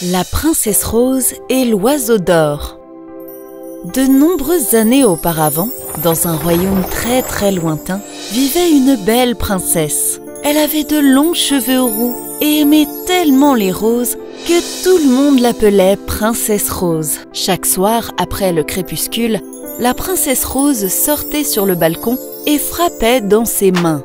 La princesse Rose et l'oiseau d'or. De nombreuses années auparavant, dans un royaume très lointain, vivait une belle princesse. Elle avait de longs cheveux roux et aimait tellement les roses que tout le monde l'appelait Princesse Rose. Chaque soir, après le crépuscule, la princesse Rose sortait sur le balcon et frappait dans ses mains.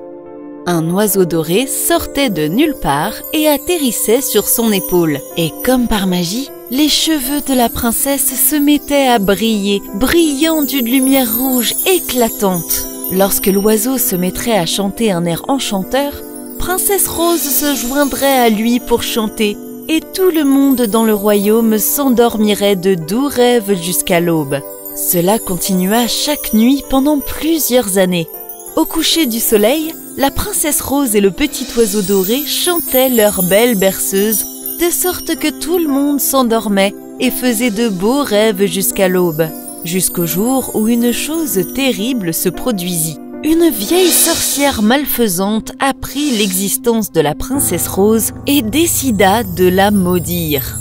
Un oiseau doré sortait de nulle part et atterrissait sur son épaule. Et comme par magie, les cheveux de la princesse se mettaient à briller, brillant d'une lumière rouge éclatante. Lorsque l'oiseau se mettrait à chanter un air enchanteur, Princesse Rose se joindrait à lui pour chanter, et tout le monde dans le royaume s'endormirait de doux rêves jusqu'à l'aube. Cela continua chaque nuit pendant plusieurs années. Au coucher du soleil, la princesse Rose et le petit oiseau doré chantaient leur belle berceuse, de sorte que tout le monde s'endormait et faisait de beaux rêves jusqu'à l'aube. Jusqu'au jour où une chose terrible se produisit. Une vieille sorcière malfaisante apprit l'existence de la princesse Rose et décida de la maudire.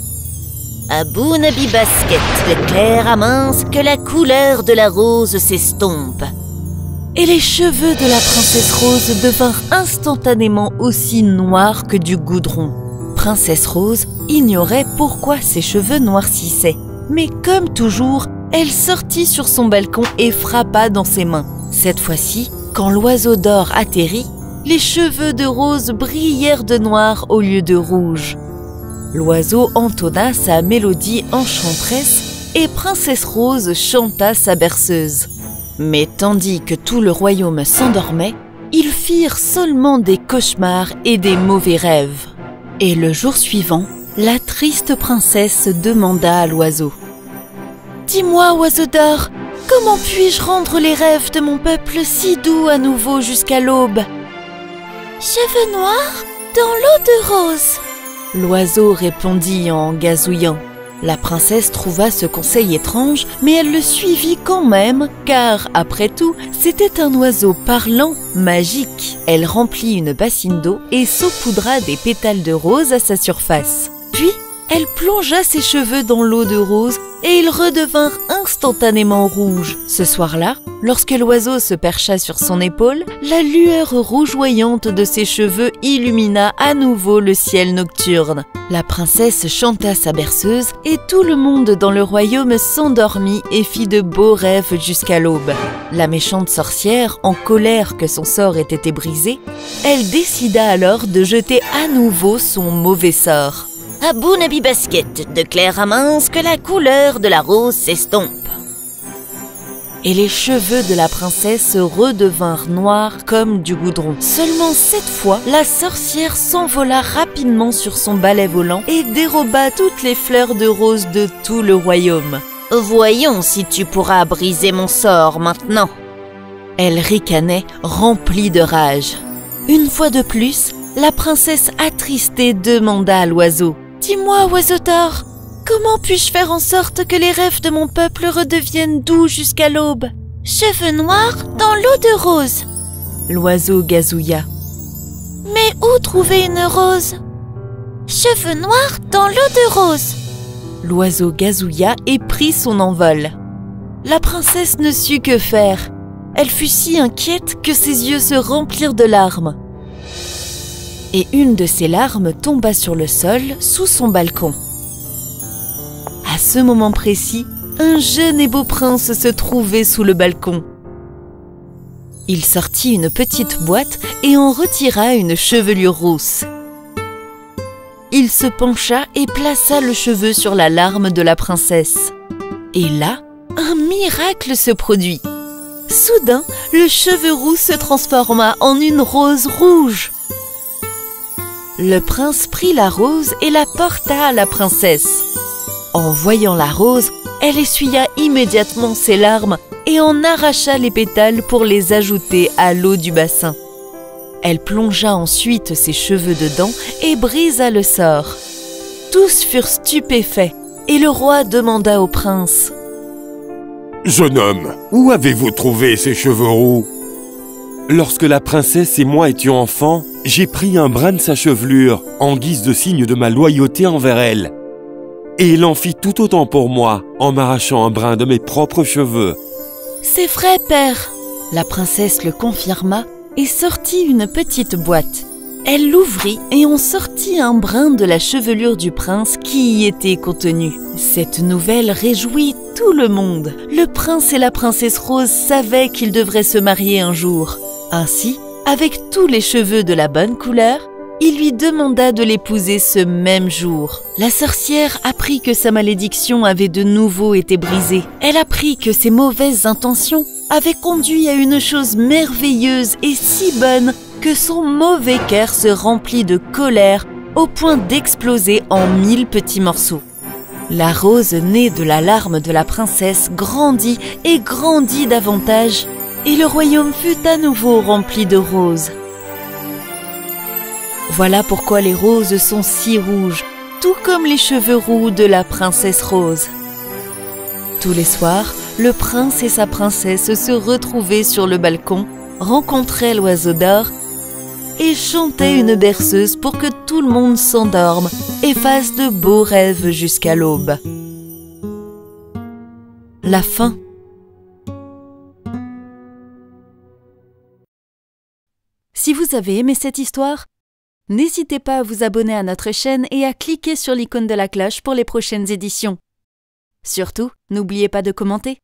Aboun Abibasket, de clair à mince, que la couleur de la rose s'estompe. Et les cheveux de la princesse Rose devinrent instantanément aussi noirs que du goudron. Princesse Rose ignorait pourquoi ses cheveux noircissaient. Mais comme toujours, elle sortit sur son balcon et frappa dans ses mains. Cette fois-ci, quand l'oiseau d'or atterrit, les cheveux de Rose brillèrent de noir au lieu de rouge. L'oiseau entonna sa mélodie enchanteresse et Princesse Rose chanta sa berceuse. Mais tandis que tout le royaume s'endormait, ils firent seulement des cauchemars et des mauvais rêves. Et le jour suivant, la triste princesse demanda à l'oiseau. « Dis-moi, oiseau d'or, comment puis-je rendre les rêves de mon peuple si doux à nouveau jusqu'à l'aube ?»« Cheveux noirs dans l'eau de rose. » L'oiseau répondit en gazouillant. La princesse trouva ce conseil étrange, mais elle le suivit quand même, car, après tout, c'était un oiseau parlant, magique. Elle remplit une bassine d'eau et saupoudra des pétales de rose à sa surface. Puis, elle plongea ses cheveux dans l'eau de rose et ils redevinrent instantanément rouges. Ce soir-là, lorsque l'oiseau se percha sur son épaule, la lueur rougeoyante de ses cheveux illumina à nouveau le ciel nocturne. La princesse chanta sa berceuse et tout le monde dans le royaume s'endormit et fit de beaux rêves jusqu'à l'aube. La méchante sorcière, en colère que son sort ait été brisé, elle décida alors de jeter à nouveau son mauvais sort. Aboun Abibasket, de clair à mince, que la couleur de la rose s'estompe. Et les cheveux de la princesse redevinrent noirs comme du goudron. Seulement cette fois, la sorcière s'envola rapidement sur son balai volant et déroba toutes les fleurs de rose de tout le royaume. Voyons si tu pourras briser mon sort maintenant. Elle ricanait, remplie de rage. Une fois de plus, la princesse attristée demanda à l'oiseau. « Dis-moi, oiseau d'or, comment puis-je faire en sorte que les rêves de mon peuple redeviennent doux jusqu'à l'aube ?»« Cheveux noirs dans l'eau de rose. » L'oiseau gazouilla. « Mais où trouver une rose ?»« Cheveux noirs dans l'eau de rose. » L'oiseau gazouilla et prit son envol. La princesse ne sut que faire. Elle fut si inquiète que ses yeux se remplirent de larmes. Et une de ses larmes tomba sur le sol sous son balcon. À ce moment précis, un jeune et beau prince se trouvait sous le balcon. Il sortit une petite boîte et en retira une chevelure rousse. Il se pencha et plaça le cheveu sur la larme de la princesse. Et là, un miracle se produit. Soudain, le cheveu roux se transforma en une rose rouge. Le prince prit la rose et la porta à la princesse. En voyant la rose, elle essuya immédiatement ses larmes et en arracha les pétales pour les ajouter à l'eau du bassin. Elle plongea ensuite ses cheveux dedans et brisa le sort. Tous furent stupéfaits et le roi demanda au prince. « Jeune homme, où avez-vous trouvé ces cheveux roux ?» Lorsque la princesse et moi étions enfants, j'ai pris un brin de sa chevelure en guise de signe de ma loyauté envers elle. Et il en fit tout autant pour moi, en m'arrachant un brin de mes propres cheveux. C'est vrai, père. La princesse le confirma et sortit une petite boîte. Elle l'ouvrit et en sortit un brin de la chevelure du prince qui y était contenu. Cette nouvelle réjouit tout le monde. Le prince et la princesse Rose savaient qu'ils devraient se marier un jour. Ainsi, avec tous les cheveux de la bonne couleur, il lui demanda de l'épouser ce même jour. La sorcière apprit que sa malédiction avait de nouveau été brisée. Elle apprit que ses mauvaises intentions avaient conduit à une chose merveilleuse et si bonne que son mauvais cœur se remplit de colère au point d'exploser en 1000 petits morceaux. La rose née de la larme de la princesse grandit et grandit davantage, et le royaume fut à nouveau rempli de roses. Voilà pourquoi les roses sont si rouges, tout comme les cheveux roux de la princesse Rose. Tous les soirs, le prince et sa princesse se retrouvaient sur le balcon, rencontraient l'oiseau d'or et chantaient une berceuse pour que tout le monde s'endorme et fasse de beaux rêves jusqu'à l'aube. La fin. Si vous avez aimé cette histoire, n'hésitez pas à vous abonner à notre chaîne et à cliquer sur l'icône de la cloche pour les prochaines éditions. Surtout, n'oubliez pas de commenter.